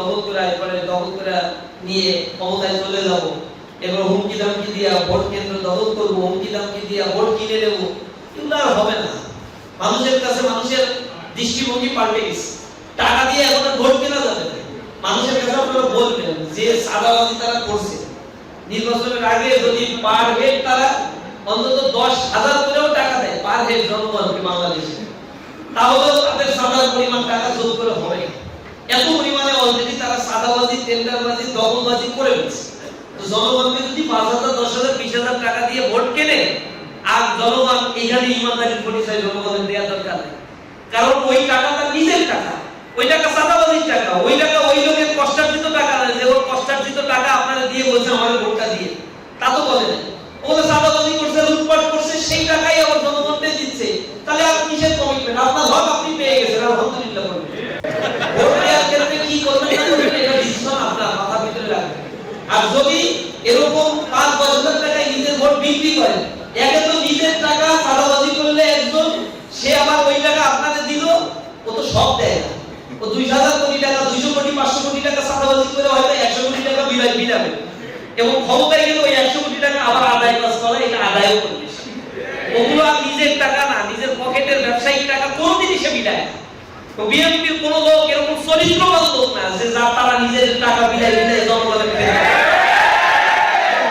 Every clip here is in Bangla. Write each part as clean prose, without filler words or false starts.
দখল করে নিয়ে ক্ষমতায় চলে যাব, এবার হুমকি দামকি দিয়া ভোট কেন্দ্র দখল করবো, হুমকি দামকি দিয়া ভোট কিনে নেব, এগুলো আর হবে না। মানুষের কাছে মানুষের দৃষ্টিভঙ্গি পাল্টে গেছে। টাকা দিয়ে এখন ভোট কেনা যাবে না। মানুষের কাছে আপনারা বলবেন যে সাদাবাজি তারা করছে, নির্বাচনের আগে যদি পার হেড তারা অন্তত 10,000 করেও টাকা দেয় পার হেড জনগণকে বাংলাদেশে, তাহলেও তাদের সাদার পরিমাণ টাকা যোগ করে হবে। এত পরিমাণে অলরেডি তারা সাদাবাজি, টেন্ডারবাজি, দখলবাজি করে ফেলছে। তো জনগণকে যদি 5,000, 10,000, 20,000 টাকা দিয়ে ভোট কেনে, আর জনগণ এখানে ইমানদারির পরিচয় জনগণের দেওয়া দরকার নেই। কারণ ওই টাকা তার নিজের টাকা, ওই টাকা সাদাবাজির টাকা, ওই টাকা ওই লোকের কষ্টার্জিত টাকা না, যে ওর কষ্টার্জিত টাকা আপনারা দিয়ে বলছে আমাদের ভোটটা দিয়ে, তা তো বলে না। ওরা সাদাবাজি করছে, লুটপাট করছে, সেই টাকাই আবার জনগণকে দিচ্ছে। তাহলে আপনি কিসের কমিটমেন্ট? আপনার হক আপনি পেয়ে গেছেন, আলহামদুলিল্লাহ বলবেন। ভোট দেওয়ার ক্ষেত্রে কি করবেন না করবেন এটা ডিসিশন আপনার মাথার ভিতরে রাখবেন। আর যদি এরকম 5-10,000 টাকায় নিজের ভোট বিক্রি করেন, একে তো নিজের টাকা সাদাবাজি করলে একজন, সে আবার ওই টাকা আপনাদের দিল, ও তো সব দেয় না। ও 2,000 কোটি টাকা, 200 কোটি, 500 কোটি টাকা সাদাবাজি করে হয়তো 100 কোটি টাকা বিলাবে, এবং ক্ষমতায় গেলে ওই 100 কোটি টাকা আবার আদায় করে, এটা আদায়ও করবে। ওগুলো আর নিজের টাকা না, নিজের পকেটের ব্যবসায়িক টাকা কোনদিনই সে বিলায় না। তো বিএনপির কোন লোক এরকম চরিত্রবান লোক না যে তারা নিজের টাকা বিলায় জনগণের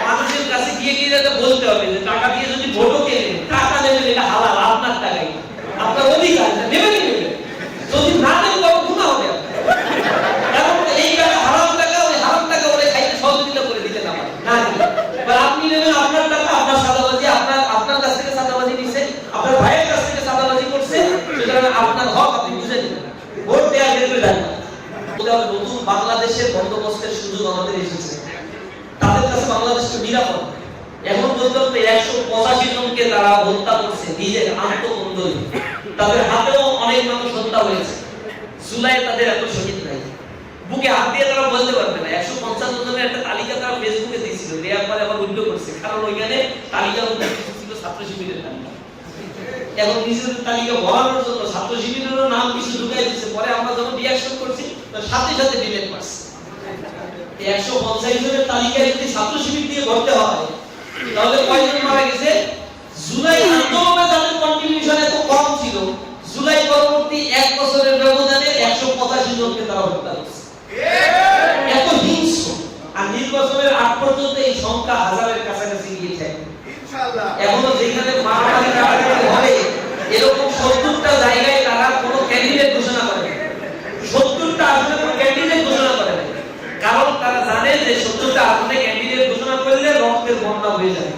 মানুষের কাছে গিয়ে বলতে হবে যে টাকা দিয়ে যদি ভোটও কেনেন, টাকা নেবেন, এটা হালাল, আপনার টাকাই, আপনার অধিকার, নেবেন। যদি না নেন তখন গুনাহ হবে। কারণ এই টাকা হারাম টাকা, ওই হারাম টাকা ওরে খাইতে সহযোগিতা করে দিতে না পারে না। বা আপনি নেবেন আপনার টাকা, আপনার সাদাবাজি, আপনার কাছ থেকে সাদাবাজি নিছে, আপনার ভাইয়ের কাছ থেকে সাদাবাজি করছে, সুতরাং আপনার হক আপনি বুঝে নেবেন। ভোট দেওয়ার ক্ষেত্রে জানবেন নতুন বাংলাদেশের বন্দোবস্তের সুযোগ আমাদের এসেছে। তাদের কাছে বাংলাদেশ তো নিরাপদ। এখন পর্যন্ত 185 জনকে তারা হত্যা করছে নিজের আত্মকন্দলে। তাদের হাতেও অনেক মানুষ হত্যা হয়েছে। জুলাই তাদের এত শহীদ নাই, বুকে হাত দিয়ে তারা বলতে পারবে না। 155 জনের একটা তালিকা তারা ফেসবুকে দিয়েছিল, দেওয়ার পরে আবার উল্টো করছে, কারণ ওইখানে তালিকা ছিল ছাত্র শিবিরের তালিকা। এখন নিজেদের তালিকা ভরানোর জন্য ছাত্র শিবিরেরও নাম কিছু ঢুকাই দিচ্ছে। পরে আমরা যখন রিঅ্যাকশন করছি সাথে সাথে ডিলিট করছে। 150 জনের তালিকায় যদি ছাত্র শিবির দিয়ে ভরতে হয়, তাহলে কয়জন মারা গেছে? জুলাই আন্দোলনে যাদের কন্ট্রিবিউশন এত কম ছিল, জুলাই পরবর্তী 1 বছরের ব্যবধানে 185 জনকে তারা হত্যা করেছে। এত হিংস্র। আর নির্বাচনের আগ পর্যন্ত এই সংখ্যা হাজারের কাছাকাছি গিয়েছে। ইনশাআল্লাহ এখনো যেখানে মারামারি কাটাকাটি হয়, এরকম 70টা জায়গায় তারা কোনো ক্যান্ডিডেট ঘোষণা করে না। 70টা আসলে কোনো ক্যান্ডিডেট ঘোষণা করে না, কারণ তারা জানে যে 70টা আসলে ক্যান্ডিডেট ঘোষণা করলে রক্তের বন্যা হয়ে যাবে।